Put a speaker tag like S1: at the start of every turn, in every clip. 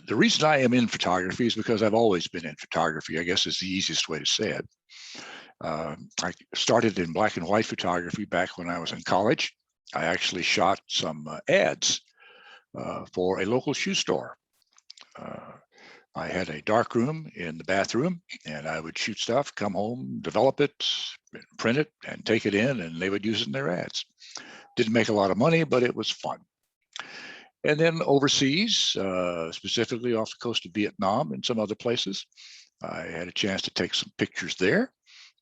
S1: The reason I am in photography is because I've always been in photography, I guess is the easiest way to say it. I started in black and white photography back when I was in college. I actually shot some ads for a local shoe store. I had a dark room in the bathroom, and I would shoot stuff, come home, develop it, print it, and take it in, and they would use it in their ads. Didn't make a lot of money, but it was fun. And then overseas, specifically off the coast of Vietnam and some other places, I had a chance to take some pictures there.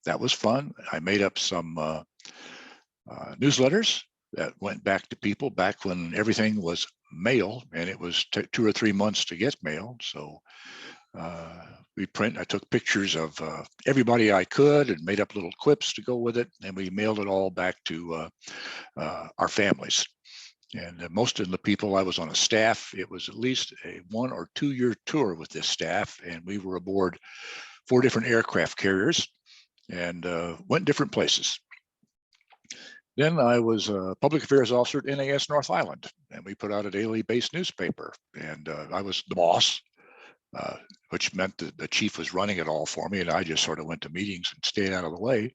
S1: That was fun. I made up some newsletters that went back to people back when everything was mail, and it was 2 or 3 months to get mail. So I took pictures of everybody I could and made up little quips to go with it, and we mailed it all back to our families. And most of the people, I was on a staff. It was at least a 1 or 2 year tour with this staff, and we were aboard 4 different aircraft carriers and went different places. Then I was a public affairs officer at NAS North Island, and we put out a daily based newspaper, and I was the boss, which meant that the chief was running it all for me, and I just sort of went to meetings and stayed out of the way.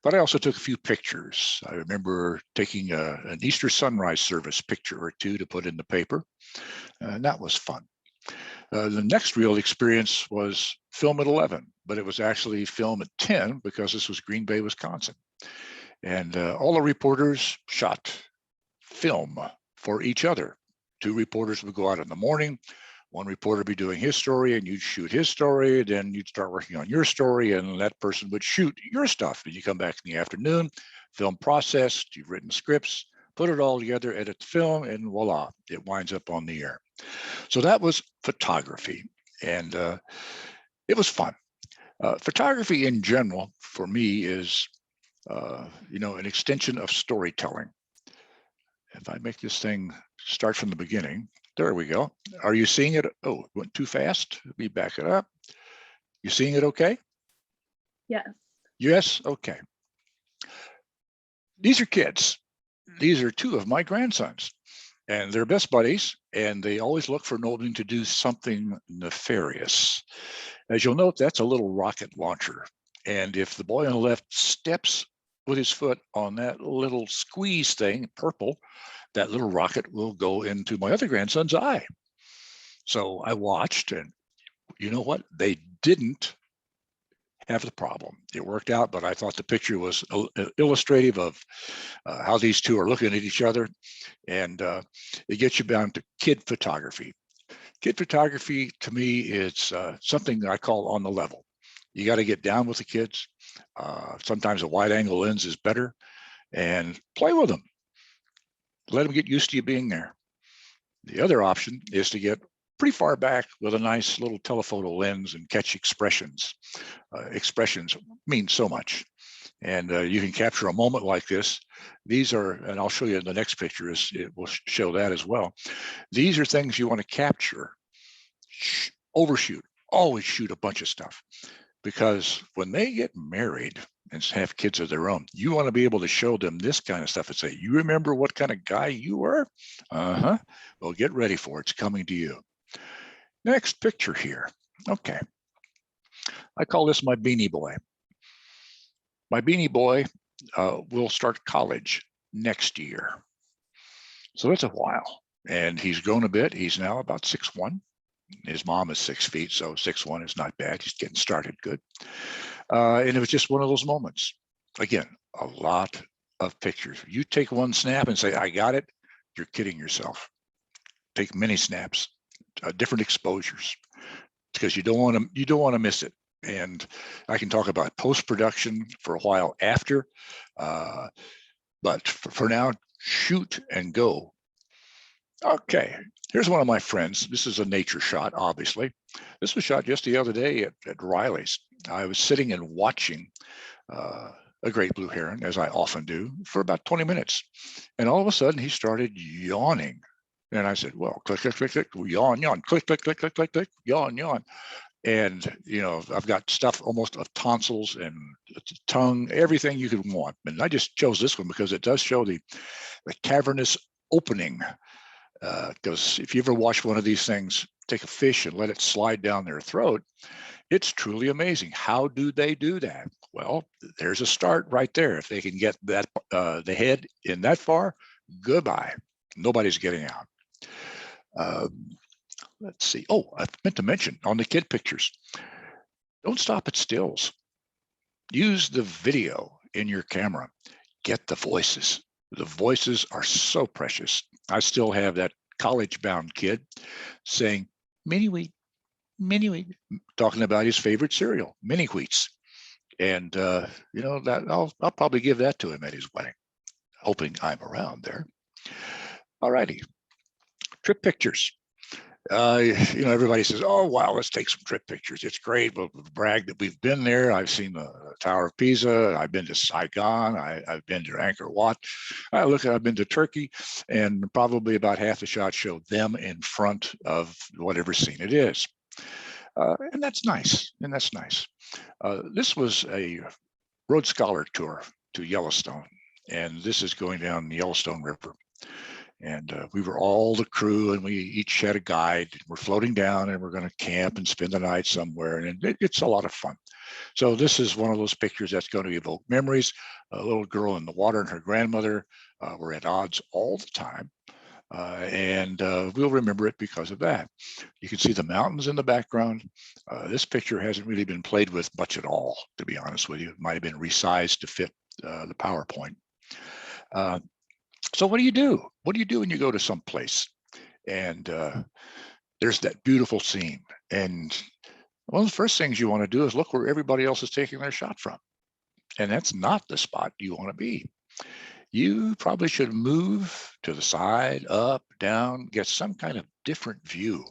S1: But I also took a few pictures. I remember taking an Easter sunrise service picture or 2 to put in the paper, and that was fun. The next real experience was film at 11, but it was actually film at 10 because this was Green Bay, Wisconsin. And all the reporters shot film for each other. 2 reporters would go out in the morning. 1 reporter would be doing his story, and you'd shoot his story. Then you'd start working on your story, and that person would shoot your stuff. And you come back in the afternoon, film processed, you've written scripts, put it all together, edit the film, and voila, it winds up on the air. So that was photography, and it was fun. Photography in general, for me, is an extension of storytelling. If I make this thing start from the beginning, there we go. Are you seeing it? Oh, it went too fast. Let me back it up. You seeing it okay?
S2: Yes.
S1: Yes, okay. These are kids. These are 2 of my grandsons, and they're best buddies, and they always look for an opening to do something nefarious. As you'll note, that's a little rocket launcher. And if the boy on the left steps with his foot on that little squeeze thing, purple, that little rocket will go into my other grandson's eye. So I watched, and you know what? They didn't have the problem. It worked out, but I thought the picture was illustrative of how these 2 are looking at each other. And it gets you down to kid photography. Kid photography, to me, is something I call on the level. You got to get down with the kids. Sometimes a wide angle lens is better, and play with them. Let them get used to you being there. The other option is to get pretty far back with a nice little telephoto lens and catch expressions. Expressions mean so much. And you can capture a moment like this. These are, and I'll show you in the next picture, it will show that as well. These are things you want to capture. Overshoot, always shoot a bunch of stuff. Because when they get married and have kids of their own, you want to be able to show them this kind of stuff and say, you remember what kind of guy you were? Uh-huh. Well, get ready for it. It's coming to you. Next picture here. Okay. I call this my beanie boy. My beanie boy will start college next year. So it's a while. And he's grown a bit. He's now about 6'1". His mom is 6 feet, so 6'1" is not bad. He's getting started good. And it was just one of those moments. Again, a lot of pictures. You take one snap and say, I got it, you're kidding yourself. Take many snaps, different exposures, because you don't want to miss it. And I can talk about post-production for a while after, but for now, shoot and go. Okay, here's one of my friends. This is a nature shot, obviously. This was shot just the other day at Riley's. I was sitting and watching a great blue heron, as I often do, for about 20 minutes. And all of a sudden, he started yawning. And I said, well, click, click, click, click, yawn, yawn, click, click, click, click, click, click, yawn, yawn. And, I've got stuff almost of tonsils and tongue, everything you could want. And I just chose this one because it does show the cavernous opening Because if you ever watch one of these things, take a fish and let it slide down their throat, it's truly amazing. How do they do that? Well, there's a start right there. If they can get that the head in that far, goodbye. Nobody's getting out. Let's see. Oh, I meant to mention on the kid pictures, don't stop at stills. Use the video in your camera. Get the voices. The voices are so precious. I still have that college-bound kid saying, mini wheat, talking about his favorite cereal, mini wheats. And you know, that I'll probably give that to him at his wedding, hoping I'm around there. All righty, trip pictures. You know, everybody says, "Oh, wow, let's take some trip pictures. It's great. We'll brag that we've been there. I've seen the Tower of Pisa. I've been to Saigon. I've been to Angkor Wat. I've been to Turkey, and probably about half the shots show them in front of whatever scene it is, and that's nice. This was a Rhodes Scholar tour to Yellowstone, and this is going down the Yellowstone River. And we were all the crew, and we each had a guide. We're floating down, and we're going to camp and spend the night somewhere, and it's a lot of fun. So this is one of those pictures that's going to evoke memories. A little girl in the water and her grandmother were at odds all the time, and we'll remember it because of that. You can see the mountains in the background. This picture hasn't really been played with much at all, to be honest with you. It might have been resized to fit the PowerPoint. So what do you do? What do you do when you go to some place and there's that beautiful scene? And one of the first things you want to do is look where everybody else is taking their shot from. And that's not the spot you want to be. You probably should move to the side, up, down, get some kind of different view.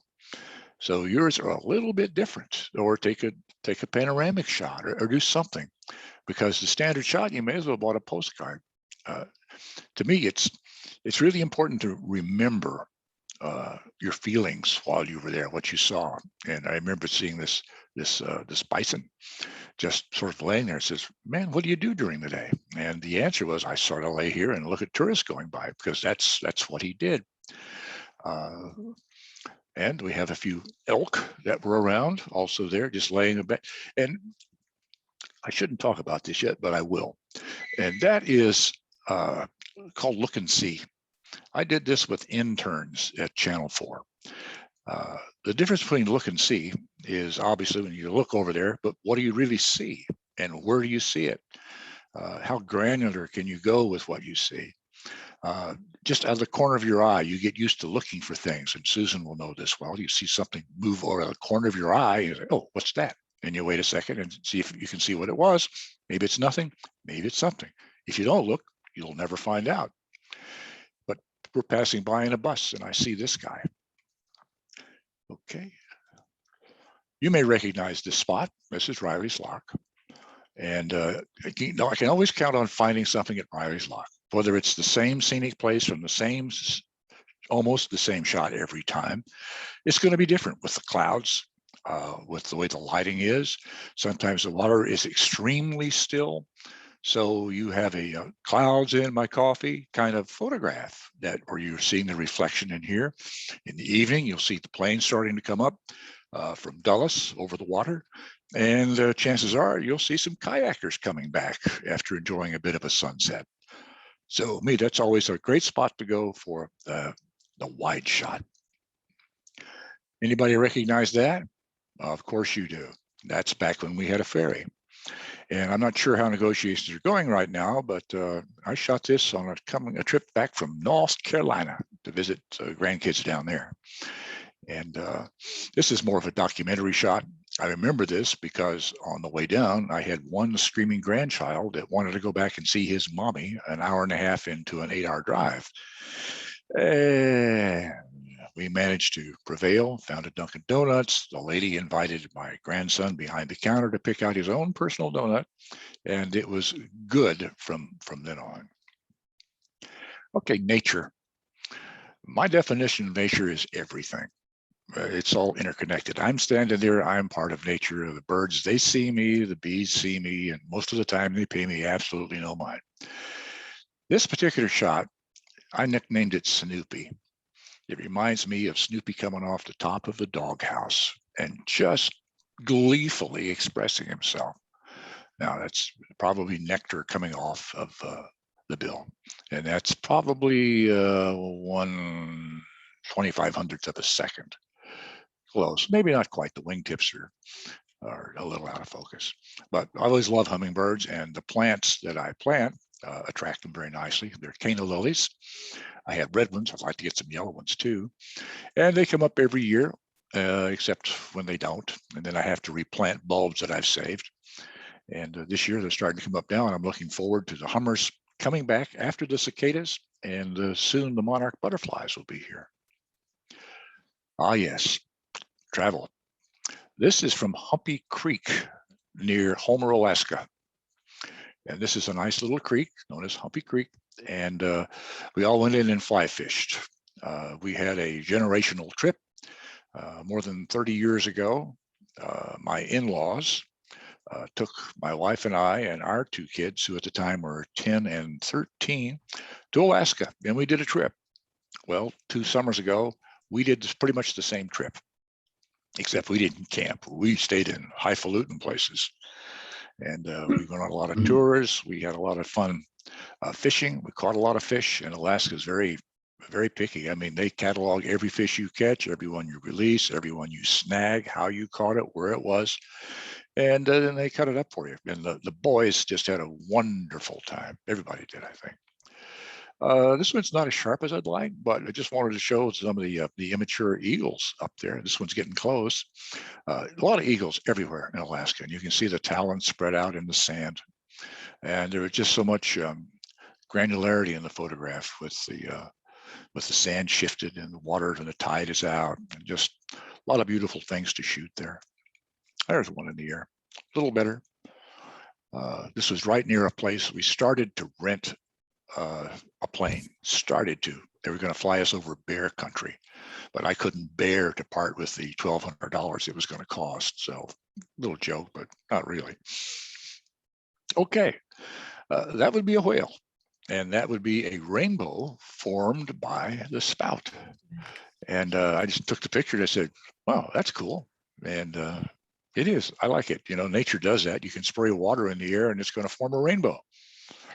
S1: So yours are a little bit different, or take a panoramic shot or do something, because the standard shot, you may as well have bought a postcard. To me, it's really important to remember your feelings while you were there, what you saw. And I remember seeing this bison just sort of laying there. It says, "Man, what do you do during the day?" And the answer was, "I sort of lay here and look at tourists going by," because that's what he did. And we have a few elk that were around, also there, just laying a bed. And I shouldn't talk about this yet, but I will. And that is called Look and See. I did this with interns at Channel 4. The difference between look and see is obviously when you look over there, but what do you really see? And where do you see it? How granular can you go with what you see? Just out of the corner of your eye, you get used to looking for things. And Susan will know this well. You see something move over the corner of your eye, and you say, "Oh, what's that?" And you wait a second and see if you can see what it was. Maybe it's nothing, maybe it's something. If you don't look, you'll never find out. But we're passing by in a bus, and I see this guy. Okay. You may recognize this spot. This is Riley's Lock. And I can always count on finding something at Riley's Lock, whether it's the same scenic place from almost the same shot every time. It's going to be different with the clouds, with the way the lighting is. Sometimes the water is extremely still. So you have a clouds in my coffee kind of photograph where you're seeing the reflection in here. In the evening, you'll see the plane starting to come up from Dulles over the water. And chances are you'll see some kayakers coming back after enjoying a bit of a sunset. So me, that's always a great spot to go for the wide shot. Anybody recognize that? Of course you do. That's back when we had a ferry. And I'm not sure how negotiations are going right now, but I shot this on a trip back from North Carolina to visit grandkids down there. And this is more of a documentary shot. I remember this because on the way down, I had one screaming grandchild that wanted to go back and see his mommy an hour and a half into an 8-hour drive. And we managed to prevail, found a Dunkin' Donuts. The lady invited my grandson behind the counter to pick out his own personal donut, and it was good from then on. Okay, nature. My definition of nature is everything. It's all interconnected. I'm standing there, I'm part of nature. The birds, they see me, the bees see me, and most of the time they pay me absolutely no mind. This particular shot, I nicknamed it Snoopy. It reminds me of Snoopy coming off the top of the doghouse and just gleefully expressing himself. Now that's probably nectar coming off of the bill, and that's probably 1/2500th of a second. Close, maybe not quite. The wingtips are a little out of focus, but I always love hummingbirds, and the plants that I plant attract them very nicely. They're canna lilies. I have red ones. I'd like to get some yellow ones too, and they come up every year, except when they don't, and then I have to replant bulbs that I've saved. And this year they're starting to come up now, and I'm looking forward to the hummers coming back after the cicadas, and soon the monarch butterflies will be here. Ah, yes, travel. This is from Humpy Creek near Homer, Alaska. And this is a nice little creek known as Humpy Creek. And we all went in and fly fished. We had a generational trip more than 30 years ago. My in-laws took my wife and I and our two kids, who at the time were 10 and 13, to Alaska, and we did a trip. Well, 2 summers ago, we did pretty much the same trip, except we didn't camp. We stayed in highfalutin places, and we went on a lot of tours. We had a lot of fun fishing. We caught a lot of fish, and Alaska is very, very picky. I mean, they catalog every fish you catch, every one you release, every one you snag, how you caught it, where it was, and then they cut it up for you. And the boys just had a wonderful time. Everybody did, I think. This one's not as sharp as I'd like, but I just wanted to show some of the immature eagles up there. This one's getting close. A lot of eagles everywhere in Alaska, and you can see the talons spread out in the sand. And there was just so much granularity in the photograph with the sand shifted and the water and the tide is out, and just a lot of beautiful things to shoot there. There's one in the air, a little better. This was right near a place we started to rent a plane. They were going to fly us over bear country, but I couldn't bear to part with the $1,200 it was going to cost. So, little joke, but not really. Okay, that would be a whale, and that would be a rainbow formed by the spout. And I just took the picture and I said, wow, that's cool. And it is. I like it. You know, nature does that. You can spray water in the air and it's going to form a rainbow.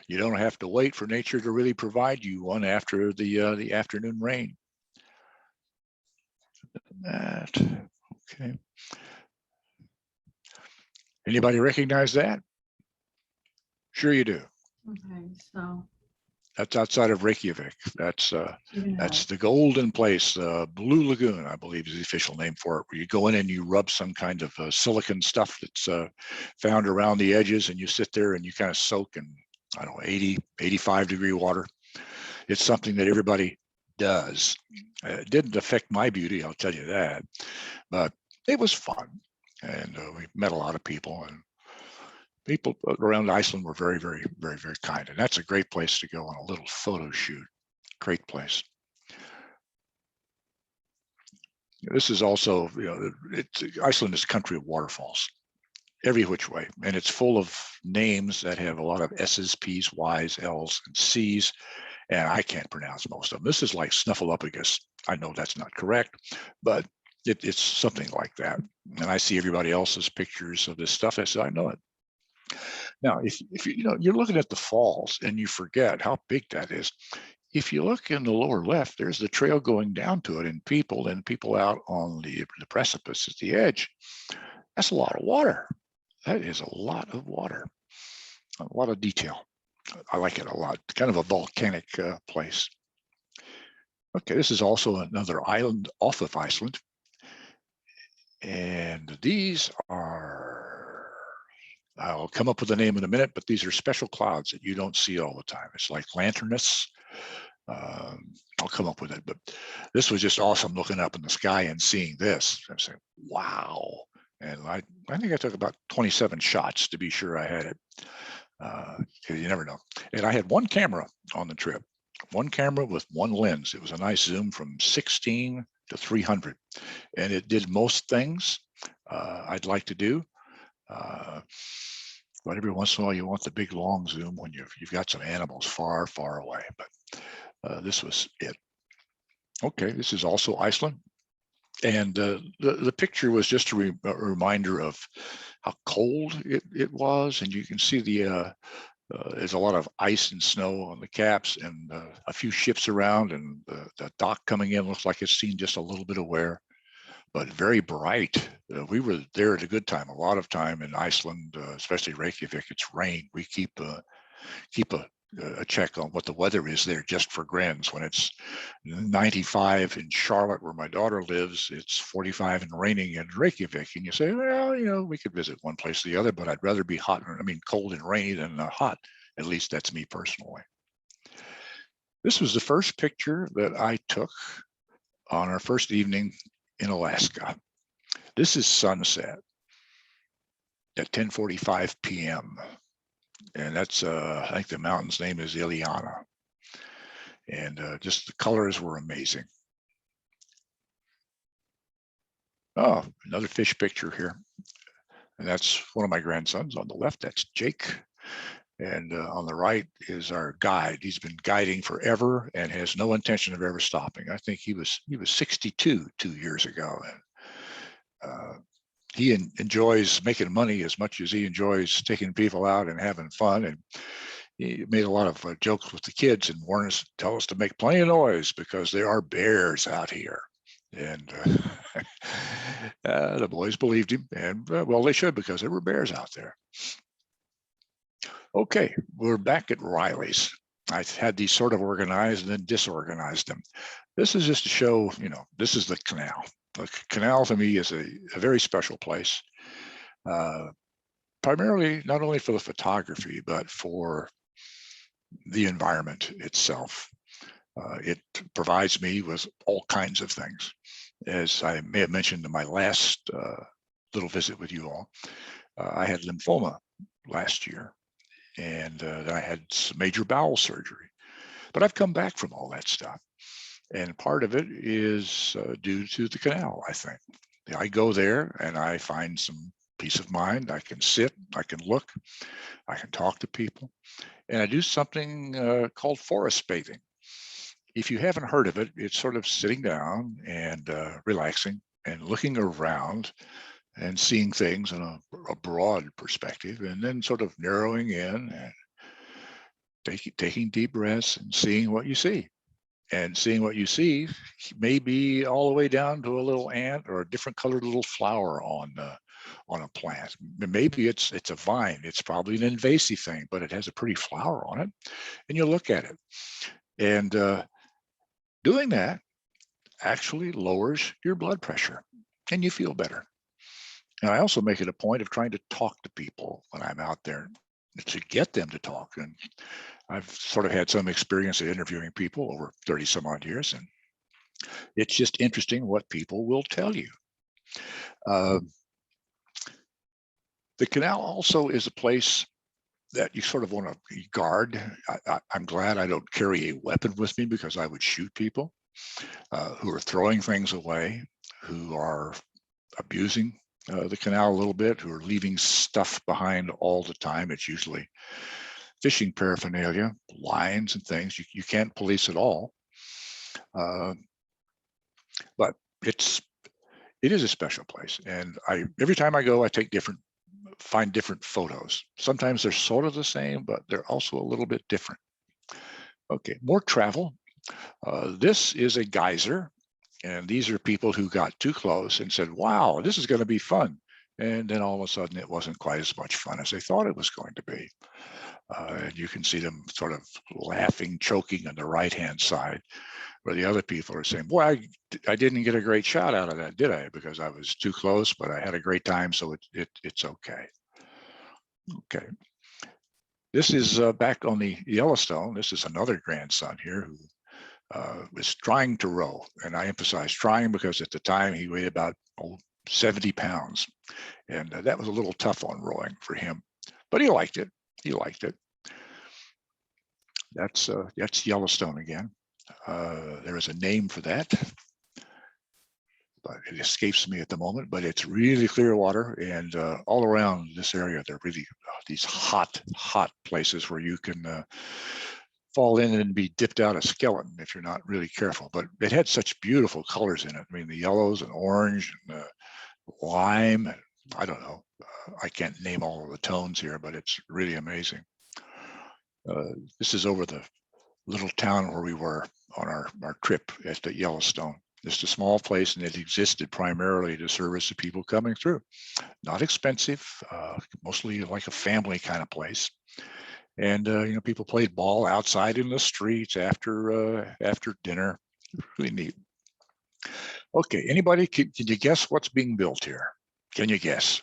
S1: You don't have to wait for nature to really provide you one after the afternoon rain. That, okay. Anybody recognize that? Sure you do.
S2: Okay, so
S1: That's outside of Reykjavik. That's the golden place. Blue Lagoon, I believe, is the official name for it, where you go in and you rub some kind of silicon stuff that's found around the edges, and you sit there and you kind of soak in, I don't know, 80, 85 degree water. It's something that everybody does. It didn't affect my beauty, I'll tell you that, but it was fun. And we met a lot of people, and people around Iceland were very, very, very, very kind. And that's a great place to go on a little photo shoot. Great place. This is also, you know, Iceland is a country of waterfalls, every which way. And it's full of names that have a lot of S's, P's, Y's, L's, and C's. And I can't pronounce most of them. This is like Snuffleupagus. I know that's not correct, but it's something like that. And I see everybody else's pictures of this stuff. I said, I know it. Now, if you know, you're looking at the falls and you forget how big that is. If you look in the lower left, there's the trail going down to it, and people out on the precipice at the edge. That's a lot of water. That is a lot of water, a lot of detail. I like it a lot. Kind of a volcanic place. Okay, this is also another island off of Iceland. And these are, I'll come up with the name in a minute, but these are special clouds that you don't see all the time. It's like lanternus. I'll come up with it, but this was just awesome looking up in the sky and seeing this. I'm saying, wow. And I think I took about 27 shots to be sure I had it. You never know. And I had one camera on the trip, one camera with one lens. It was a nice zoom from 16 to 300, and it did most things I'd like to do. But every once in a while, you want the big long zoom when you've got some animals far, far away. But this was it. Okay, this is also Iceland. And the picture was just a reminder of how cold it was. And you can see there's a lot of ice and snow on the caps, and a few ships around, and the dock coming in looks like it's seen just a little bit of wear, but very bright. We were there at a good time. A lot of time in Iceland, especially Reykjavik, it's rain. We keep a check on what the weather is there just for grins. When it's 95 in Charlotte, where my daughter lives, it's 45 and raining in Reykjavik. And you say, well, we could visit one place or the other, but I'd rather be cold and rainy than hot. At least that's me personally. This was the first picture that I took on our first evening in Alaska. This is sunset at 10:45 p.m. And that's, I think the mountain's name is Iliana. And just the colors were amazing. Oh, another fish picture here. And that's one of my grandsons. On the left, that's Jake. And on the right is our guide. He's been guiding forever and has no intention of ever stopping. I think he was 62 2 years ago. And he enjoys making money as much as he enjoys taking people out and having fun. And he made a lot of jokes with the kids and warned us, tell us to make plenty of noise because there are bears out here. And the boys believed him, and well, they should, because there were bears out there. Okay, we're back at Riley's. I had these sort of organized and then disorganized them. This is just to show, this is the canal. The canal to me is a very special place, primarily not only for the photography, but for the environment itself. It provides me with all kinds of things. As I may have mentioned in my last little visit with you all, I had lymphoma last year, and then I had some major bowel surgery. But I've come back from all that stuff. And part of it is due to the canal, I think. I go there and I find some peace of mind. I can sit, I can look, I can talk to people. And I do something called forest bathing. If you haven't heard of it, it's sort of sitting down and relaxing and looking around and seeing things in a broad perspective, and then sort of narrowing in and taking deep breaths and seeing what you see. And seeing what you see may be all the way down to a little ant or a different colored little flower on a plant. Maybe it's a vine. It's probably an invasive thing, but it has a pretty flower on it. And you look at it. And doing that actually lowers your blood pressure and you feel better. And I also make it a point of trying to talk to people when I'm out there to get them to talk. And I've sort of had some experience at interviewing people over 30 some odd years, and it's just interesting what people will tell you. The canal also is a place that you sort of want to guard. I'm glad I don't carry a weapon with me, because I would shoot people who are throwing things away, who are abusing the canal a little bit, who are leaving stuff behind all the time. It's usually fishing paraphernalia, lines and things. You can't police it all, but it is a special place. And every time I go, I find different photos. Sometimes they're sort of the same, but they're also a little bit different. Okay, more travel. This is a geyser, and these are people who got too close and said, wow, this is going to be fun. And then all of a sudden it wasn't quite as much fun as they thought it was going to be. And you can see them sort of laughing, choking on the right-hand side, where the other people are saying, boy, I didn't get a great shot out of that, did I? Because I was too close, but I had a great time, so it's okay. Okay. This is back on the Yellowstone. This is another grandson here who was trying to row. And I emphasize trying because at the time he weighed about 70 pounds. And that was a little tough on rowing for him, but he liked it. He liked it. That's Yellowstone again. There is a name for that, but it escapes me at the moment. But it's really clear water, and all around this area, there are really these hot places where you can fall in and be dipped out a skeleton if you're not really careful. But it had such beautiful colors in it. I mean, the yellows and orange and lime. And I don't know. I can't name all of the tones here, but it's really amazing. This is over the little town where we were on our trip at the Yellowstone. Just a small place, and it existed primarily to service the people coming through. Not expensive, mostly like a family kind of place. And people played ball outside in the streets after dinner. Really neat. Okay, anybody, can you guess what's being built here? Can you guess?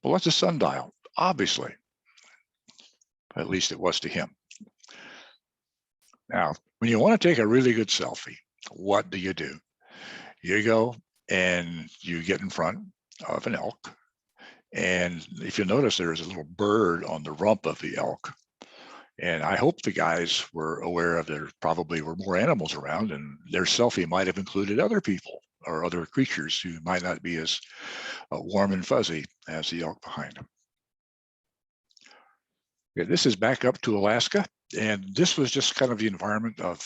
S1: Well, that's a sundial, obviously. At least it was to him. Now, when you want to take a really good selfie, what do? You go and you get in front of an elk. And if you notice, there's a little bird on the rump of the elk. And I hope the guys were aware of there probably were more animals around, and their selfie might have included other people or other creatures who might not be as warm and fuzzy as the elk behind them. Okay, this is back up to Alaska, and this was just kind of the environment of,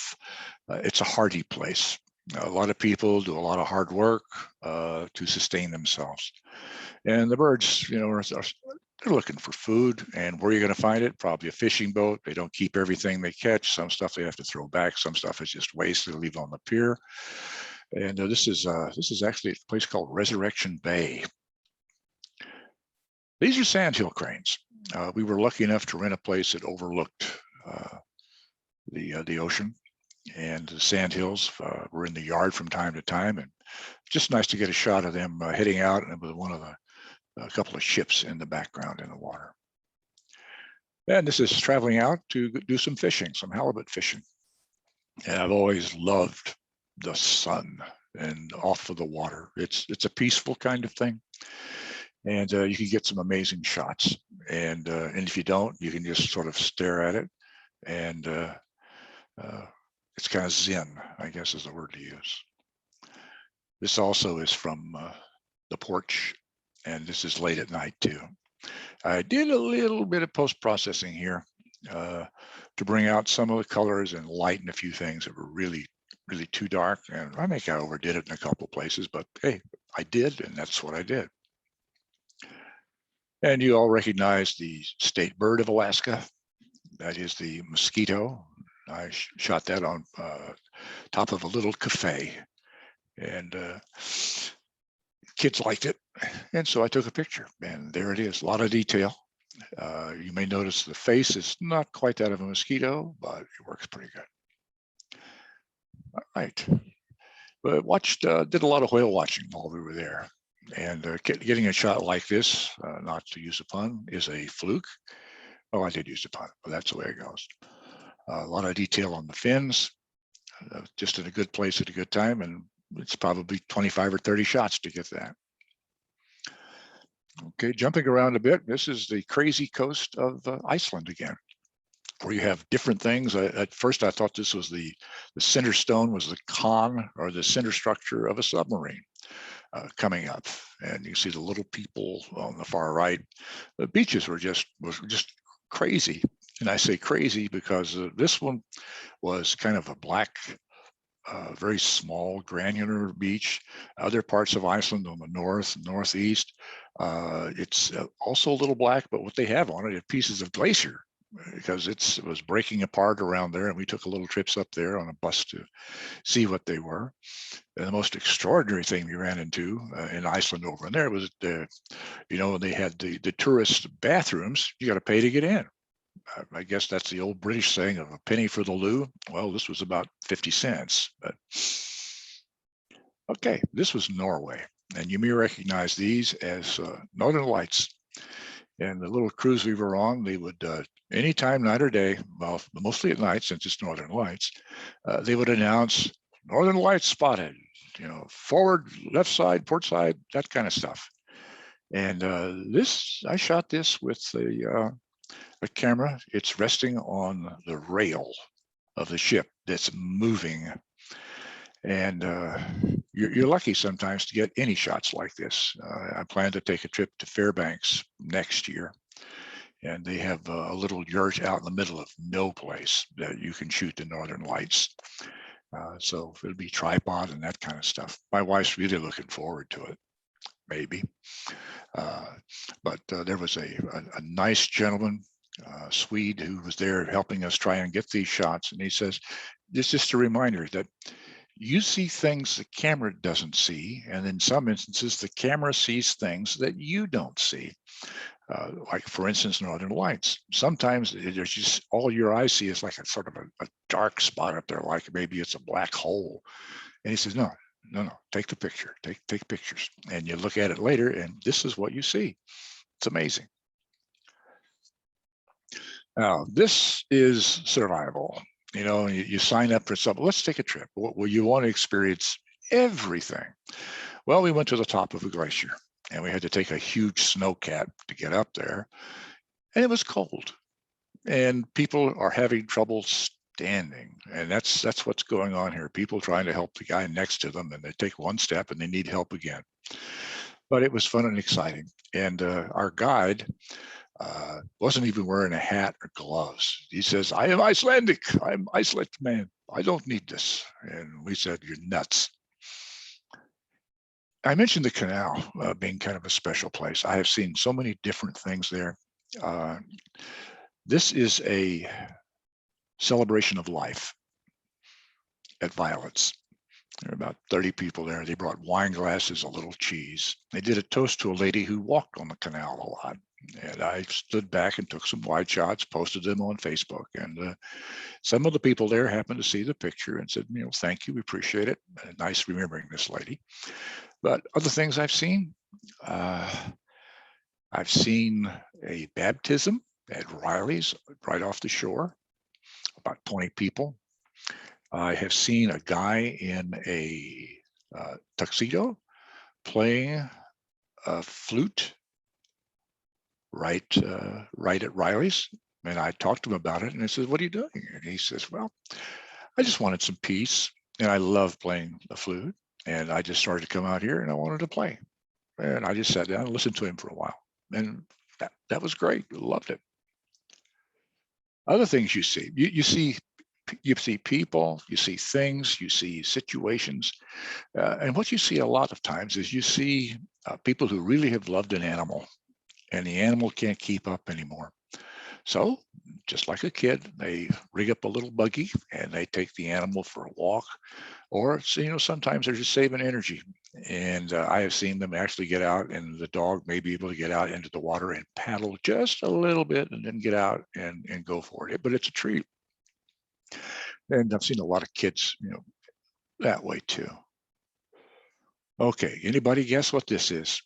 S1: it's a hardy place. A lot of people do a lot of hard work to sustain themselves. And the birds, they're looking for food, and where are you going to find it? Probably a fishing boat. They don't keep everything they catch. Some stuff they have to throw back. Some stuff is just waste they leave on the pier. And this is actually a place called Resurrection Bay. These are sandhill cranes. We were lucky enough to rent a place that overlooked the ocean, and the sandhills were in the yard from time to time, and just nice to get a shot of them heading out and with a couple of ships in the background in the water. And this is traveling out to do some fishing, some halibut fishing. And I've always loved the sun and off of the water. It's a peaceful kind of thing. And you can get some amazing shots. And if you don't, you can just sort of stare at it. And it's kind of zen, I guess is the word to use. This also is from the porch, and this is late at night too. I did a little bit of post-processing here to bring out some of the colors and lighten a few things that were really, really too dark. And I think I overdid it in a couple places, but hey, I did, and that's what I did. And you all recognize the state bird of Alaska. That is the mosquito. I shot that on top of a little cafe, and kids liked it. And so I took a picture, and there it is, a lot of detail. You may notice the face is not quite that of a mosquito, but it works pretty good. All right. But did a lot of whale watching while we were there. And getting a shot like this, not to use a pun, is a fluke. Oh, I did use a pun, but that's the way it goes. A lot of detail on the fins, just in a good place at a good time, and it's probably 25 or 30 shots to get that. Okay, jumping around a bit, this is the crazy coast of Iceland again, where you have different things. At first, I thought this was the center stone was the con, or the center structure of a submarine coming up. And you see the little people on the far right. The beaches were just crazy. And I say crazy because this one was kind of a black, very small granular beach. Other parts of Iceland on the north, northeast, it's also a little black, but what they have on it is pieces of glacier, because it was breaking apart around there. And we took a little trips up there on a bus to see what they were. And the most extraordinary thing we ran into in Iceland over in there was, they had the tourist bathrooms. You got to pay to get in. I guess that's the old British saying of a penny for the loo. Well, this was about 50 cents. But okay, this was Norway. And you may recognize these as Northern Lights. And the little cruise we were on, they would, anytime, night or day, well, mostly at night since it's Northern Lights, they would announce Northern Lights spotted, forward, left side, port side, that kind of stuff. And I shot this with a camera. It's resting on the rail of the ship that's moving. And you're lucky sometimes to get any shots like this. I plan to take a trip to Fairbanks next year. and they have a little yurt out in the middle of no place that you can shoot the northern lights. So it'll be tripod and that kind of stuff. My wife's really looking forward to it, maybe. But there was a nice gentleman, Swede, who was there helping us try and get these shots. And he says, this is just a reminder that you see things the camera doesn't see. And in some instances, the camera sees things that you don't see. Like, for instance, northern lights. Sometimes there's just all your eyes see is like a sort of a dark spot up there, like maybe it's a black hole. And he says, no, take the picture, take pictures. And you look at it later, and this is what you see. It's amazing. Now, this is survival. You sign up for something. Let's take a trip. Well, you want to experience everything. Well, we went to the top of a glacier, and we had to take a huge snowcat to get up there. And it was cold, and people are having trouble standing. And that's what's going on here. People trying to help the guy next to them, and they take one step and they need help again. But it was fun and exciting. And our guide wasn't even wearing a hat or gloves. He says, I am Icelandic. I'm Icelandic man. I don't need this. And we said, you're nuts. I mentioned the canal being kind of a special place. I have seen so many different things there. This is a celebration of life at Violet's. There are about 30 people there. They brought wine glasses, a little cheese. They did a toast to a lady who walked on the canal a lot. And I stood back and took some wide shots, posted them on Facebook. And some of the people there happened to see the picture and said, thank you, we appreciate it. Nice remembering this lady. But other things I've seen a baptism at Riley's right off the shore, about 20 people. I have seen a guy in a tuxedo playing a flute right at Riley's. And I talked to him about it, and I said, what are you doing? And he says, well, I just wanted some peace, and I love playing the flute, and I just started to come out here, and I wanted to play. And I just sat down and listened to him for a while, and that was great. Loved it. Other things you see, you see people, you see things, you see situations, and what you see a lot of times is you see people who really have loved an animal, and the animal can't keep up anymore. So, just like a kid, they rig up a little buggy and they take the animal for a walk, or sometimes they're just saving energy. And I have seen them actually get out, and the dog may be able to get out into the water and paddle just a little bit, and then get out and go for it. But it's a treat. And I've seen a lot of kids, that way too. Okay, anybody guess what this is?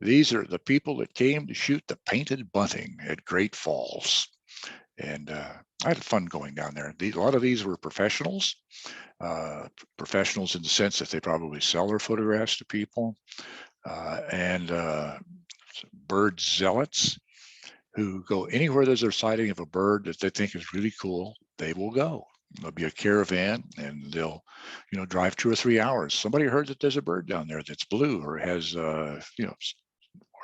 S1: These are the people that came to shoot the painted bunting at Great Falls. And I had fun going down there. A lot of these were professionals, professionals in the sense that they probably sell their photographs to people, and bird zealots who go anywhere there's a sighting of a bird that they think is really cool, they will go. There'll be a caravan, and they'll, drive 2 or 3 hours. Somebody heard that there's a bird down there that's blue or has,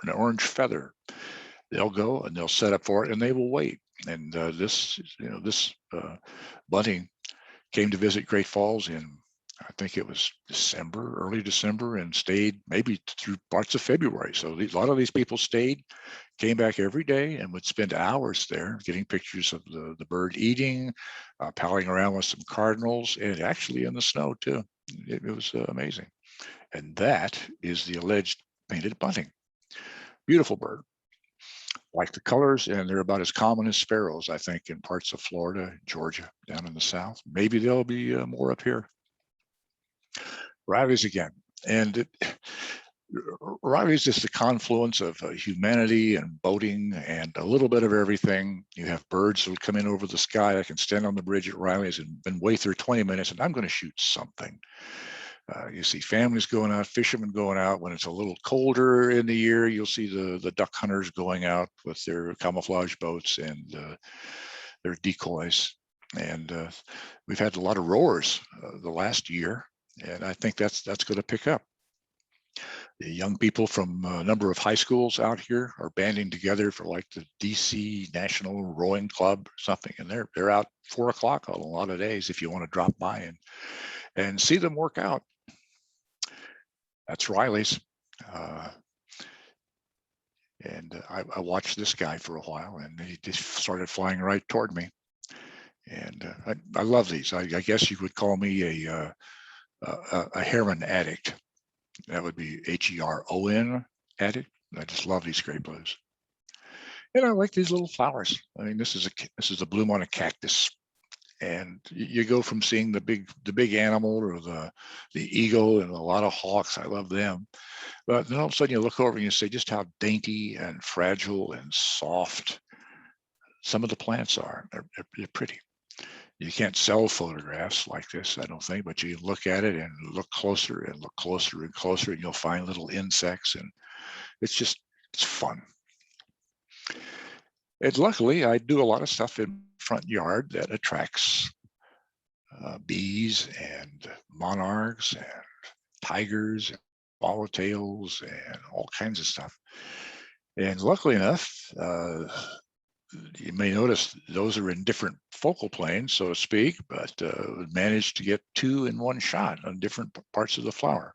S1: an orange feather. They'll go and they'll set up for it, and they will wait. And this bunting came to visit Great Falls in, I think it was early December, and stayed maybe through parts of February. So a lot of these people stayed, came back every day, and would spend hours there getting pictures of the bird eating, palling around with some cardinals, and actually in the snow too. It was amazing. And that is the alleged painted bunting. Beautiful bird. Like the colors, and they're about as common as sparrows, I think, in parts of Florida, Georgia, down in the south. Maybe there'll be more up here. Riley's again. And Riley's is the confluence of humanity and boating and a little bit of everything. You have birds that will come in over the sky. I can stand on the bridge at Riley's and been wait there 20 minutes, and I'm going to shoot something. You see families going out, fishermen going out. When it's a little colder in the year, you'll see the duck hunters going out with their camouflage boats and their decoys. And we've had a lot of roars the last year, and I think that's going to pick up. The young people from a number of high schools out here are banding together for like the DC National Rowing Club or something, and they're out 4 o'clock on a lot of days if you want to drop by and see them work out. That's Riley's. And I watched this guy for a while, and he just started flying right toward me. And I love these. I guess you would call me a heron addict. That would be Heron addict. I just love these gray blues. And I like these little flowers. I mean, this is a bloom on a cactus. And you go from seeing the big animal or the eagle and a lot of hawks. I love them. But then all of a sudden you look over and you say just how dainty and fragile and soft some of the plants are. They're pretty. You can't sell photographs like this, I don't think, but you look at it and look closer and look closer and closer, and you'll find little insects, and it's fun. And luckily, I do a lot of stuff in front yard that attracts bees and monarchs and tigers and swallowtails and all kinds of stuff. And luckily enough, you may notice those are in different focal planes, so to speak, but managed to get 2 in one shot on different parts of the flower.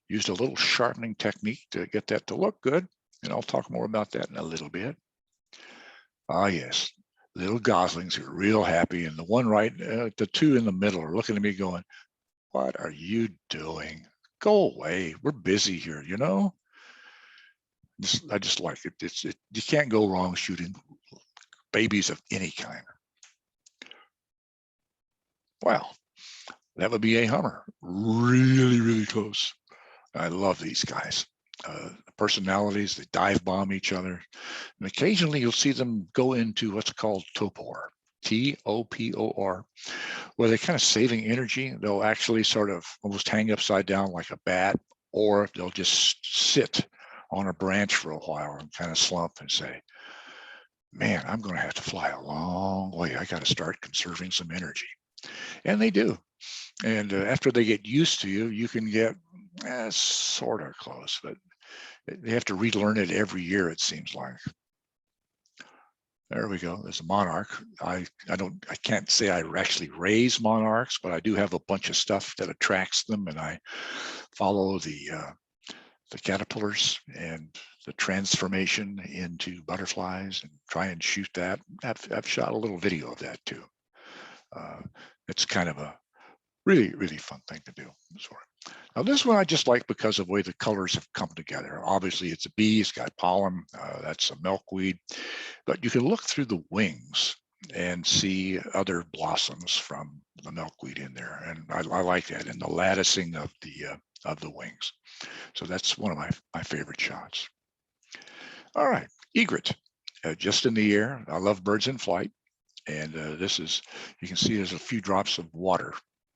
S1: Used a little sharpening technique to get that to look good, and I'll talk more about that in a little bit. Ah, yes, little goslings are real happy, and the one right, the 2 in the middle are looking at me going, "What are you doing? Go away. We're busy here, you know?" I just like it. You can't go wrong shooting babies of any kind. Well, that would be a Hummer. Really, really close. I love these guys. Personalities, they dive bomb each other. And occasionally you'll see them go into what's called topor, T-O-P-O-R, where they're kind of saving energy. They'll actually sort of almost hang upside down like a bat, or they'll just sit on a branch for a while and kind of slump and say, "Man, I'm going to have to fly a long way. I got to start conserving some energy." And they do. And after they get used to you, you can get sort of close, but they have to relearn it every year, it seems like. There we go. There's a monarch. I can't say I actually raise monarchs, but I do have a bunch of stuff that attracts them, and I follow the caterpillars and the transformation into butterflies and try and shoot that. I've shot a little video of that too. It's kind of a really, really fun thing to do. Now this one I just like because of the way the colors have come together. Obviously it's a bee, it's got pollen, that's a milkweed, but you can look through the wings and see other blossoms from the milkweed in there. And I like that, and the latticing of the wings. So that's one of my favorite shots. All right, egret, just in the air. I love birds in flight. And this is, you can see there's a few drops of water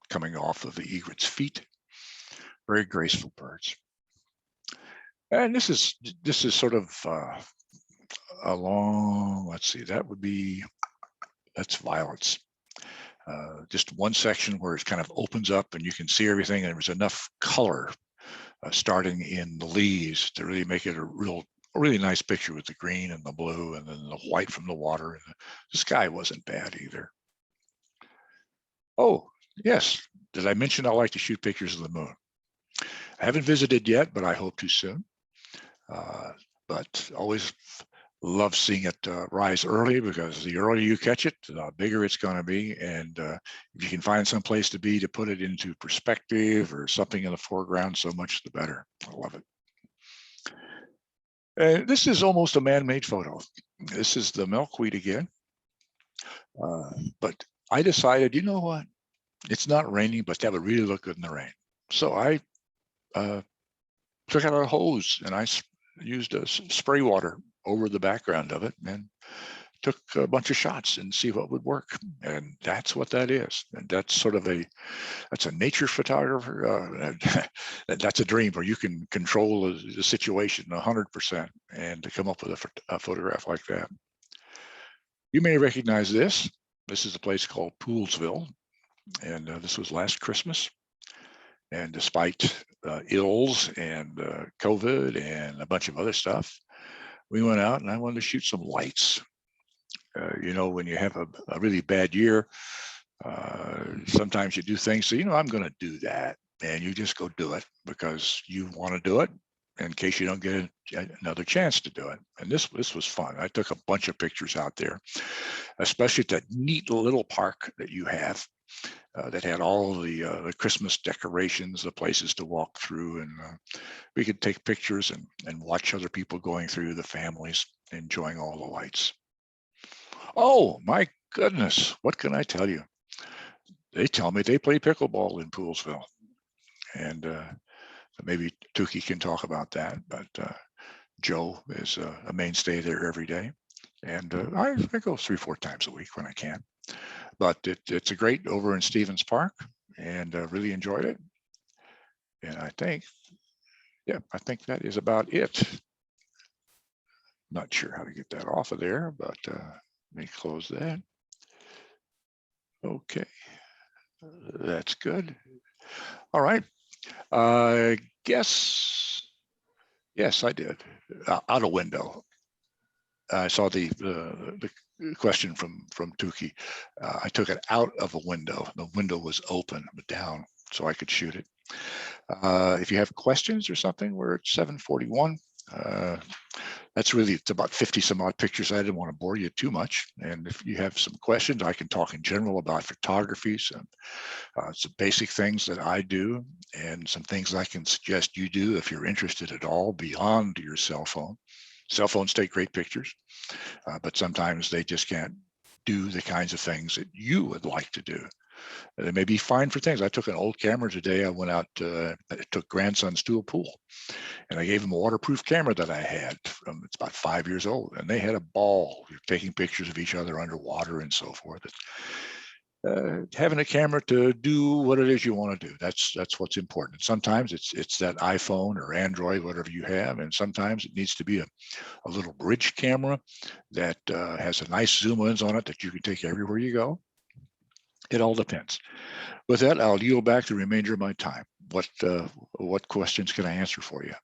S1: coming off of the egret's feet. Very graceful birds. And this is sort of along, let's see, that's violets. Just one section where it kind of opens up and you can see everything, and there's enough color starting in the leaves to really make it a really nice picture with the green and the blue and then the white from the water. And the sky wasn't bad either. Oh, yes. Did I mention I like to shoot pictures of the moon? I haven't visited yet, but I hope to soon. But always love seeing it rise early, because the earlier you catch it, the bigger it's going to be. And if you can find some place to put it into perspective or something in the foreground, so much the better. I love it. This is almost a man-made photo. This is the milkweed again. But I decided, you know what? It's not raining, but that would really look good in the rain. So I took out a hose and I used a spray water over the background of it and took a bunch of shots and see what would work. And that's what that is. And that's sort of that's a nature photographer. That's a dream where you can control the situation 100% and to come up with a photograph like that. You may recognize this. This is a place called Poolsville. And this was last Christmas. And despite ills and COVID and a bunch of other stuff, we went out and I wanted to shoot some lights. You know, when you have a really bad year, sometimes you do things, so, you know, I'm going to do that. And you just go do it because you want to do it in case you don't get another chance to do it. And this was fun. I took a bunch of pictures out there, especially at that neat little park that you have. That had all the Christmas decorations, the places to walk through, and we could take pictures and watch other people going through, the families enjoying all the lights. Oh my goodness, what can I tell you? They tell me they play pickleball in Poolsville, and maybe Tukey can talk about that, but Joe is a mainstay there every day, and I go 3-4 times a week when I can. But it's a great over in Stevens Park, and really enjoyed it. And I think that is about it. Not sure how to get that off of there, but let me close that. Okay, that's good. All right, I guess, yes, I did. Out a window. I saw the question from Tukey. I took it out of a window. The window was open, but down, so I could shoot it. If you have questions or something, we're at 7:41. That's really, it's about 50 some odd pictures. I didn't want to bore you too much. And if you have some questions, I can talk in general about photography, some basic things that I do, and some things I can suggest you do if you're interested at all beyond your cell phone. Cell phones take great pictures, but sometimes they just can't do the kinds of things that you would like to do. They may be fine for things. I took an old camera today. I went out, I took grandsons to a pool, and I gave them a waterproof camera that I had from, it's about 5 years old, and they had a ball taking pictures of each other underwater and so forth. Having a camera to do what it is you want to do, that's what's important. Sometimes it's that iPhone or Android, whatever you have, and sometimes it needs to be a little bridge camera that has a nice zoom lens on it that you can take everywhere you go. It all depends. With that, I'll yield back the remainder of my time. What questions can I answer for you?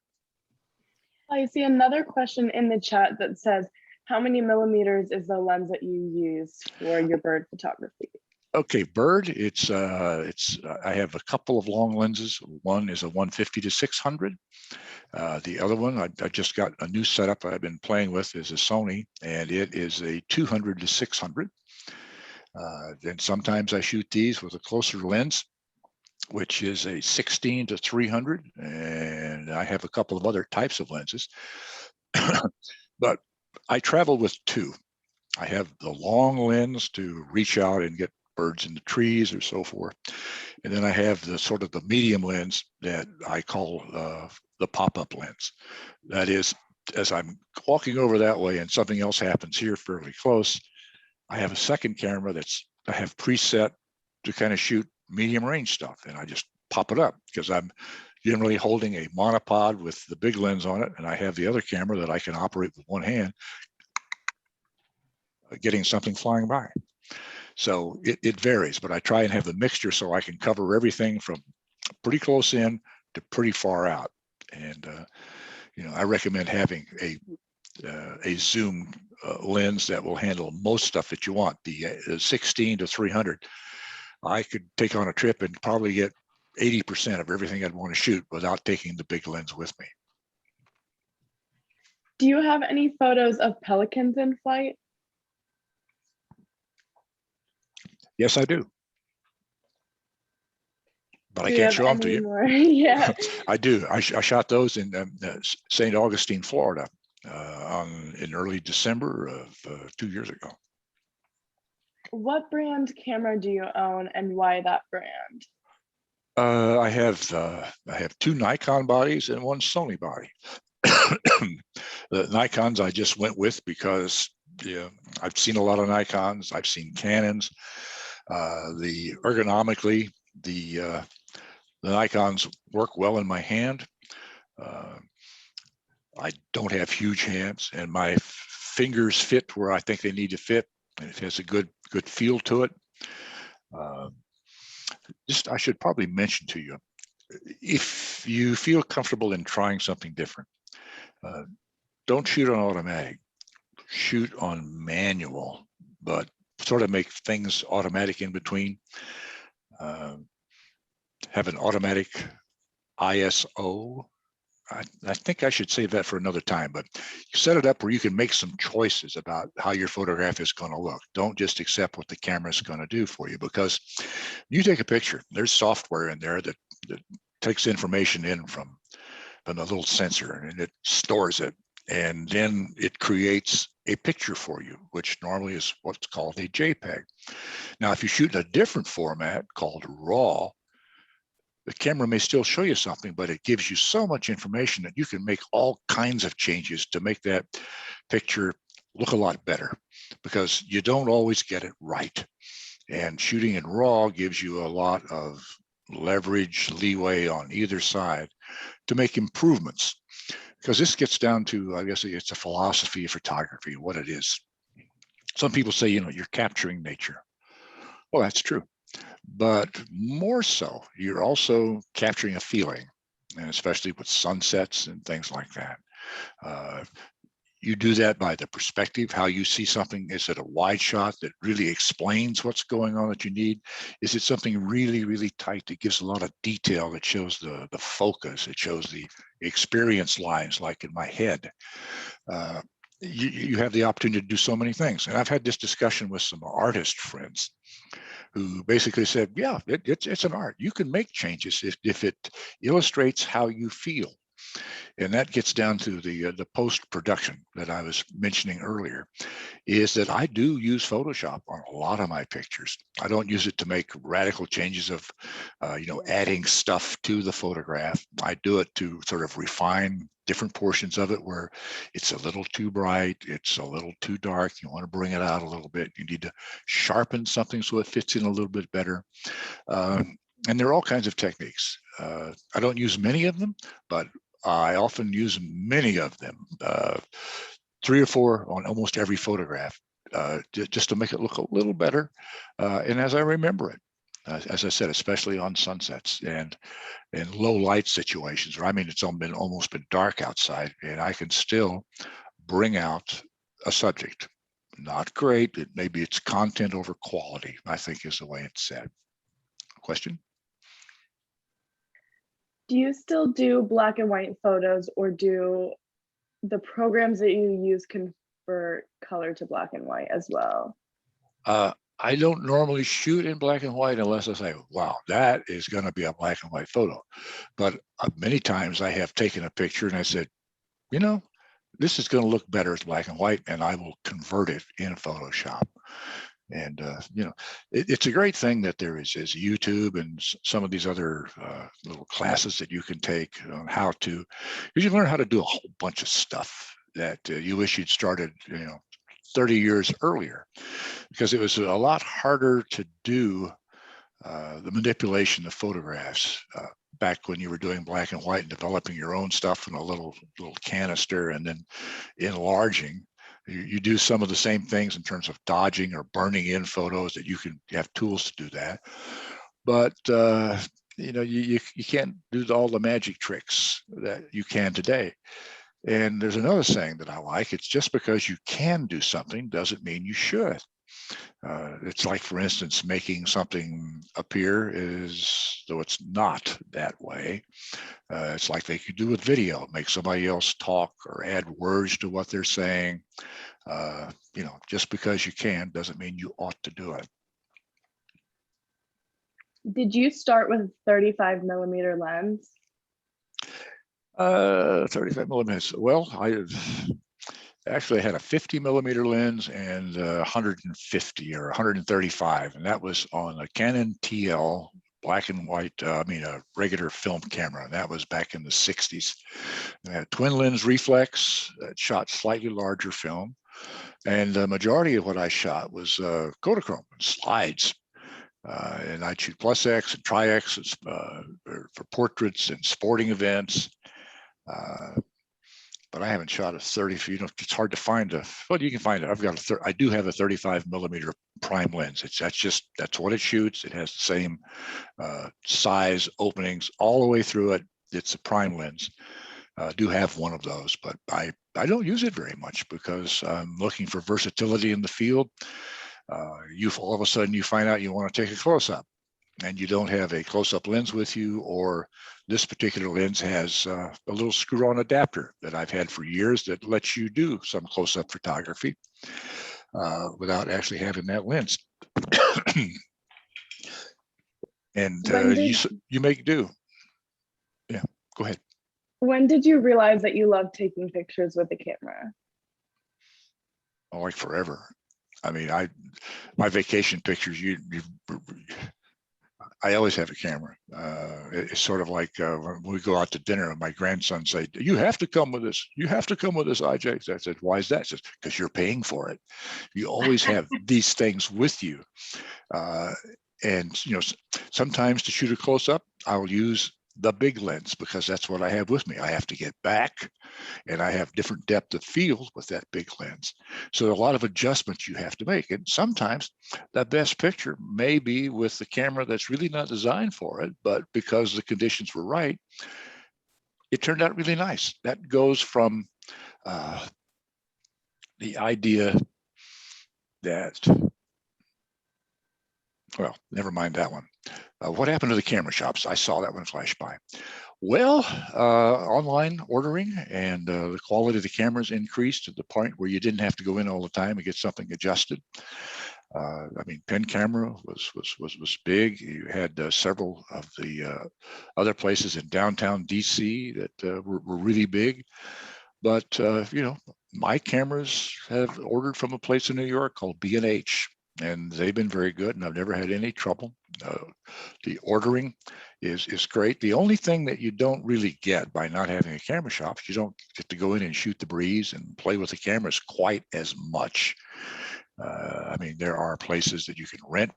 S2: I see another question in the chat that says, how many millimeters is the lens that you use for your bird photography?
S1: Okay, bird, I have a couple of long lenses. One is a 150 to 600. The other one, I just got a new setup I've been playing with, is a Sony, and it is a 200 to 600. Then sometimes I shoot these with a closer lens, which is a 16 to 300, and I have a couple of other types of lenses. But I travel with two. I have the long lens to reach out and get birds in the trees or so forth. And then I have the sort of the medium lens that I call the pop-up lens. That is, as I'm walking over that way and something else happens here fairly close, I have a second camera I have preset to kind of shoot medium range stuff, and I just pop it up because I'm generally holding a monopod with the big lens on it, and I have the other camera that I can operate with one hand, getting something flying by. So it varies, but I try and have the mixture so I can cover everything from pretty close in to pretty far out. And you know, I recommend having a zoom lens that will handle most stuff that you want. The 16 to 300, I could take on a trip and probably get 80% of everything I'd want to shoot without taking the big lens with me.
S2: Do you have any photos of pelicans in flight?
S1: Yes, I do. But I can't show them to you.
S2: Yeah.
S1: I do. I shot those in St. Augustine, Florida, in early December of 2 years ago.
S2: What brand camera do you own, and why that brand?
S1: I have two Nikon bodies and one Sony body. The Nikons I just went with because I've seen a lot of Nikons. I've seen Canons. The ergonomically, the Nikons work well in my hand. I don't have huge hands, and my fingers fit where I think they need to fit, and it has a good feel to it. I should probably mention to you, if you feel comfortable in trying something different, don't shoot on automatic, shoot on manual, but sort of make things automatic in between. Have an automatic ISO. I think I should save that for another time, but set it up where you can make some choices about how your photograph is going to look. Don't just accept what the camera is going to do for you, because you take a picture, there's software in there that takes information in from a little sensor, and it stores it, and then it creates a picture for you, which normally is what's called a JPEG. Now, if you shoot in a different format called RAW, the camera may still show you something, but it gives you so much information that you can make all kinds of changes to make that picture look a lot better, because you don't always get it right. And shooting in RAW gives you a lot of leverage, leeway on either side to make improvements. Because this gets down to, I guess it's a philosophy of photography, what it is. Some people say, you're capturing nature. Well, that's true. But more so, you're also capturing a feeling, and especially with sunsets and things like that. You do that by the perspective, how you see something. Is it a wide shot that really explains what's going on that you need? Is it something really, really tight that gives a lot of detail, that shows the focus, it shows the experience lines, like in my head? You have the opportunity to do so many things. And I've had this discussion with some artist friends who basically said, yeah, it's an art. You can make changes if it illustrates how you feel. And that gets down to the post-production that I was mentioning earlier, is that I do use Photoshop on a lot of my pictures. I don't use it to make radical changes of, adding stuff to the photograph. I do it to sort of refine different portions of it where it's a little too bright, it's a little too dark. You want to bring it out a little bit. You need to sharpen something so it fits in a little bit better. And there are all kinds of techniques. I don't use many of them, but I often use many of them, 3 or 4 on almost every photograph, just to make it look a little better. And as I remember it, as I said, especially on sunsets and in low light situations, where it's almost been dark outside, and I can still bring out a subject. Not great. Maybe it's content over quality, I think is the way it's said. Question?
S2: Do you still do black and white photos, or do the programs that you use convert color to black and white as well?
S1: I don't normally shoot in black and white unless I say, wow, that is going to be a black and white photo. But many times I have taken a picture and I said, this is going to look better as black and white, and I will convert it in Photoshop. And, it's a great thing that there is YouTube and some of these other little classes that you can take on how to, because you learn how to do a whole bunch of stuff that you wish you'd started, 30 years earlier, because it was a lot harder to do the manipulation of photographs back when you were doing black and white and developing your own stuff in a little canister and then enlarging. You do some of the same things in terms of dodging or burning in photos that you have tools to do that. But you can't do all the magic tricks that you can today. And there's another saying that I like. It's just because you can do something doesn't mean you should. It's like, for instance, making something appear as though it's not that way. It's like they could do with video, make somebody else talk or add words to what they're saying. Just because you can doesn't mean you ought to do it.
S2: Did you start with a 35 millimeter lens?
S1: 35 millimeters. Well, I actually had a 50 millimeter lens and 150 or 135, and that was on a Canon TL black and white, a regular film camera. And that was back in the 60s. And I had twin lens reflex that shot slightly larger film. And the majority of what I shot was Kodachrome and slides. And I'd shoot plus X and tri-X for portraits and sporting events. but I haven't shot a 30. You know, it's hard to find a. Well, you can find it. I've got I do have a 35 millimeter prime lens. That's what it shoots. It has the same size openings all the way through it. It's a prime lens. I do have one of those, but I don't use it very much because I'm looking for versatility in the field. You all of a sudden you find out you want to take a close-up and you don't have a close-up lens with you, or this particular lens has a little screw-on adapter that I've had for years that lets you do some close-up photography without actually having that lens. And you make do. Yeah, go ahead.
S2: When did you realize that you love taking pictures with the camera?
S1: Oh, like forever. I mean, my vacation pictures, I always have a camera. It's sort of like when we go out to dinner and my grandson say, you have to come with us. You have to come with us, IJ. I said, why is that? He says, because you're paying for it. You always have these things with you. And, you know, sometimes to shoot a close up, I'll use the big lens because that's what I have with me. I have to get back and I have different depth of field with that big lens. So a lot of adjustments you have to make. And sometimes the best picture may be with the camera that's really not designed for it, but because the conditions were right, it turned out really nice. That goes from the idea that, well, never mind that one. What happened to the camera shops? I saw that one flash by. Well, online ordering and the quality of the cameras increased to the point where you didn't have to go in all the time and get something adjusted. I mean, pen camera was big. You had several of the other places in downtown DC that were really big. But you know, my cameras have ordered from a place in New York called B&H. And they've been very good, and I've never had any trouble. The ordering is great. The only thing that you don't really get by not having a camera shop is you don't get to go in and shoot the breeze and play with the cameras quite as much. I mean, there are places that you can rent.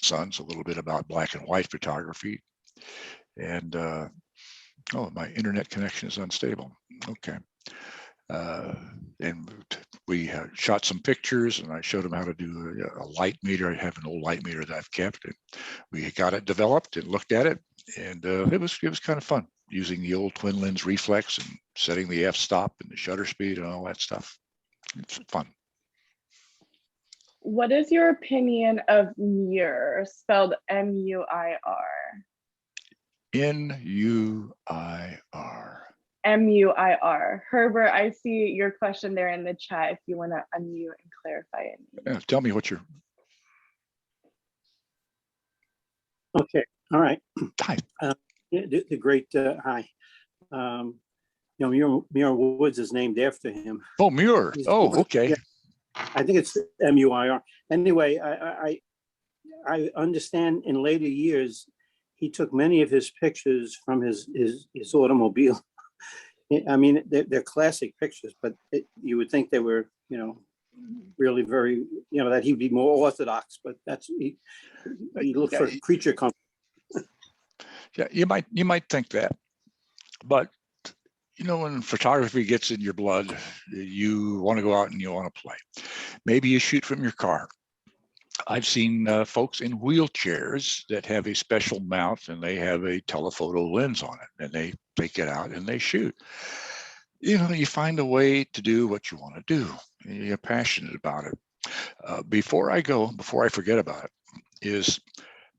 S1: Sons a little bit about black and white photography. And oh, my internet connection is unstable. Okay. And we shot some pictures and I showed them how to do a light meter. I have an old light meter that I've kept, and we got it developed and looked at it, and it was kind of fun using the old twin lens reflex and setting the f-stop and the shutter speed and all that stuff. It's fun.
S2: What is your opinion of MUIR, spelled M-U-I-R?
S1: N-U-I-R.
S2: M-U-I-R. Herbert, I see your question there in the chat if you want to unmute and clarify it.
S1: Yeah, tell me what you're.
S3: Okay, all right.
S1: Hi.
S3: The great, hi. You know, Muir Woods is named after him.
S1: Oh, Muir. Oh, okay.
S3: Yeah, I think it's M-U-I-R. Anyway, I understand in later years, he took many of his pictures from his automobile. I mean, they're classic pictures, but you would think they were, you know, really very, you know, that he'd be more orthodox, but that's, he looked for creature comfort.
S1: Yeah, you might think that, but you know, when photography gets in your blood, you want to go out and you want to play. Maybe you shoot from your car. I've seen folks in wheelchairs that have a special mount and they have a telephoto lens on it, and they get out and they shoot. You know, you find a way to do what you want to do. You're passionate about it. Before I forget about it, is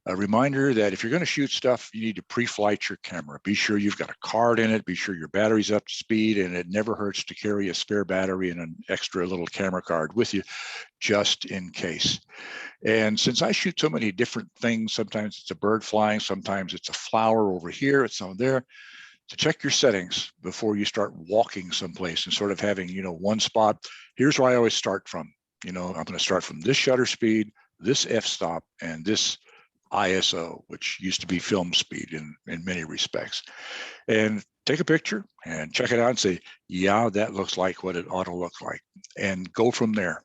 S1: a reminder that if you're going to shoot stuff, you need to pre-flight your camera. Be sure you've got a card in it. Be sure your battery's up to speed, and it never hurts to carry a spare battery and an extra little camera card with you, just in case. And since I shoot so many different things, sometimes it's a bird flying, sometimes it's a flower over here, it's on there, to check your settings before you start walking someplace and sort of having, you know, one spot. Here's where I always start from. You know, I'm going to start from this shutter speed, this f-stop, and this ISO, which used to be film speed in many respects, and take a picture and check it out and say, yeah, that looks like what it ought to look like, and go from there.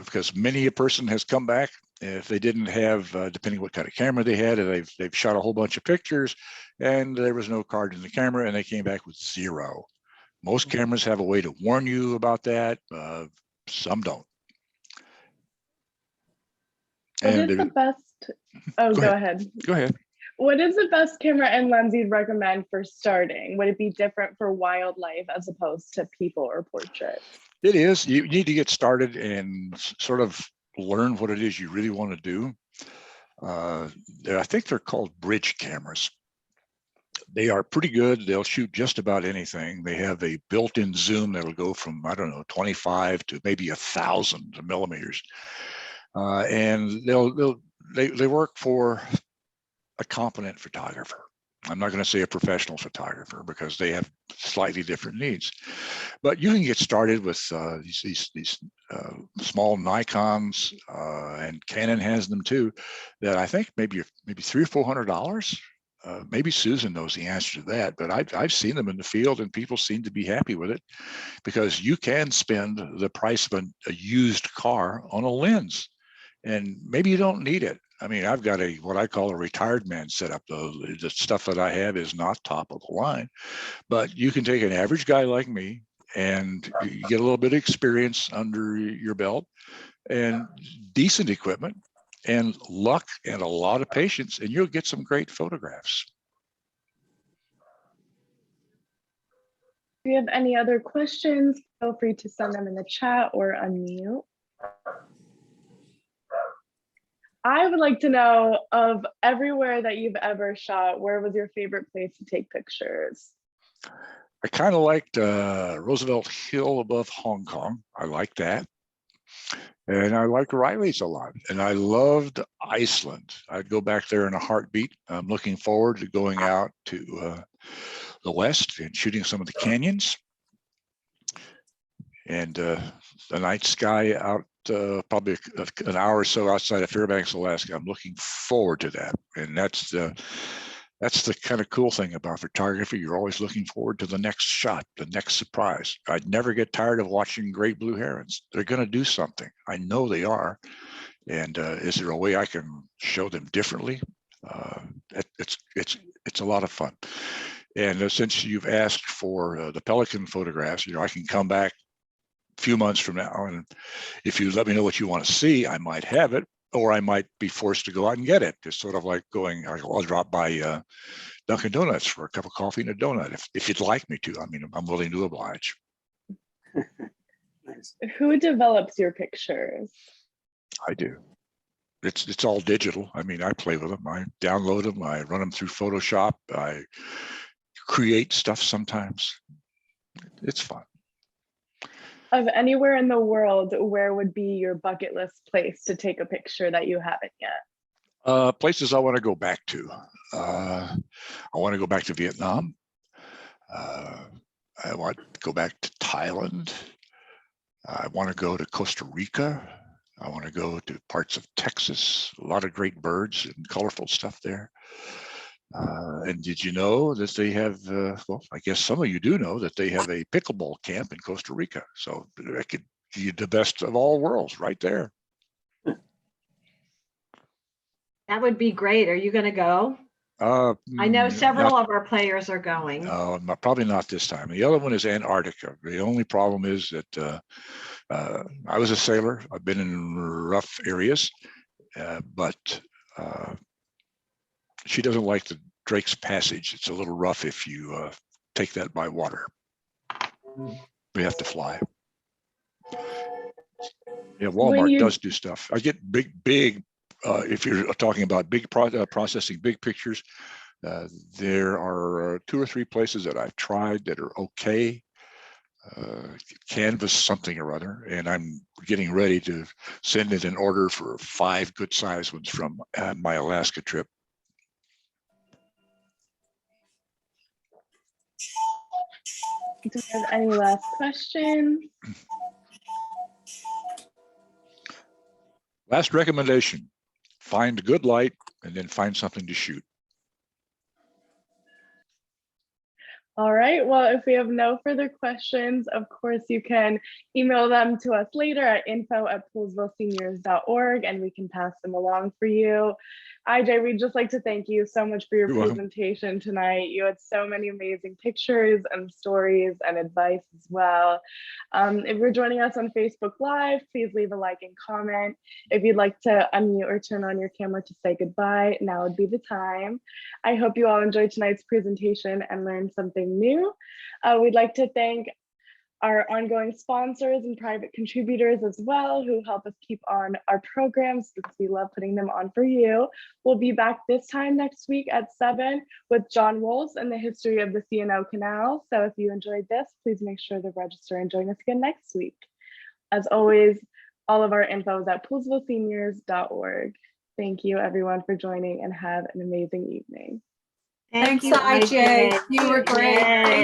S1: Because many a person has come back, if they didn't have, depending what kind of camera they had, and they've shot a whole bunch of pictures and there was no card in the camera and they came back with 0. Most cameras have a way to warn you about that. Some don't.
S2: What is the best? Oh, go ahead.
S1: Go ahead.
S2: What is the best camera and lens you'd recommend for starting? Would it be different for wildlife as opposed to people or portraits?
S1: It is. You need to get started and sort of learn what it is you really want to do. I think they're called bridge cameras. They are pretty good. They'll shoot just about anything. They have a built-in zoom that'll go from, I don't know, 25 to maybe 1,000 millimeters. And they work for a competent photographer. I'm not going to say a professional photographer because they have slightly different needs, but you can get started with these small Nikons, and Canon has them too, that I think maybe $300 or $400. Maybe Susan knows the answer to that, but I've seen them in the field and people seem to be happy with it because you can spend the price of a used car on a lens. And maybe you don't need it. I mean, I've got what I call a retired man setup. The stuff that I have is not top of the line, but you can take an average guy like me and you get a little bit of experience under your belt and decent equipment and luck and a lot of patience, and you'll get some great photographs.
S2: If you have any other questions, feel free to send them in the chat or unmute. I would like to know, of everywhere that you've ever shot, where was your favorite place to take pictures?
S1: I kind of liked Roosevelt Hill above Hong Kong. I like that. And I liked Riley's a lot. And I loved Iceland. I'd go back there in a heartbeat. I'm looking forward to going out to the west and shooting some of the canyons. And the night sky out probably an hour or so outside of Fairbanks, Alaska. I'm looking forward to that. And that's the kind of cool thing about photography. You're always looking forward to the next shot, the next surprise. I'd never get tired of watching great blue herons. They're going to do something. I know they are. And is there a way I can show them differently? It's a lot of fun. And since you've asked for the Pelican photographs, I can come back a few months from now, and if you let me know what you want to see, I might have it, or I might be forced to go out and get it. It's sort of like I'll drop by Dunkin' Donuts for a cup of coffee and a donut if you'd like me to. I mean, I'm willing to oblige.
S3: Nice.
S2: Who develops your pictures?
S1: I do. It's all digital. I mean, I play with them. I download them. I run them through Photoshop. I create stuff sometimes. It's fun.
S2: Of anywhere in the world, where would be your bucket list place to take a picture that you haven't yet?
S1: Places I want to go back to. I want to go back to Vietnam. I want to go back to Thailand. I want to go to Costa Rica. I want to go to parts of Texas. A lot of great birds and colorful stuff there. And did you know that they have, well, I guess some of you do know that they have a pickleball camp in Costa Rica. So I could give you the best of all worlds right there.
S4: That would be great. Are you going to go? I know several of our players are going.
S1: No, probably not this time. The other one is Antarctica. The only problem is that I was a sailor. I've been in rough areas, but she doesn't like the Drake's Passage. It's a little rough if you take that by water. We have to fly. Yeah, Walmart does do stuff. I get big. If you're talking about big processing big pictures, there are 2 or 3 places that I've tried that are okay. Canvas something or other, and I'm getting ready to send in an order for 5 good sized ones from my Alaska trip.
S2: Do you have any last questions?
S1: Last recommendation, find good light, and then find something to shoot.
S2: All right, well, if we have no further questions, of course, you can email them to us later at info@poolesvilleseniors.org, and we can pass them along for you. IJ, we'd just like to thank you so much for your
S1: You're welcome.
S2: presentation tonight. You had so many amazing pictures and stories and advice as well. If you're joining us on Facebook Live, please leave a like and comment. If you'd like to unmute or turn on your camera to say goodbye, now would be the time. I hope you all enjoyed tonight's presentation and learned something new. We'd like to thank our ongoing sponsors and private contributors as well, who help us keep on our programs because we love putting them on for you. We'll be back this time next week at 7 with John Wolves and the history of the C&O Canal. So if you enjoyed this, please make sure to register and join us again next week. As always, all of our info is at poolesvilleseniors.org. Thank you everyone for joining, and have an amazing evening.
S4: Thank
S5: Thanks,
S4: you,
S5: IJ.
S4: IJ.
S5: You were great.
S4: Yay.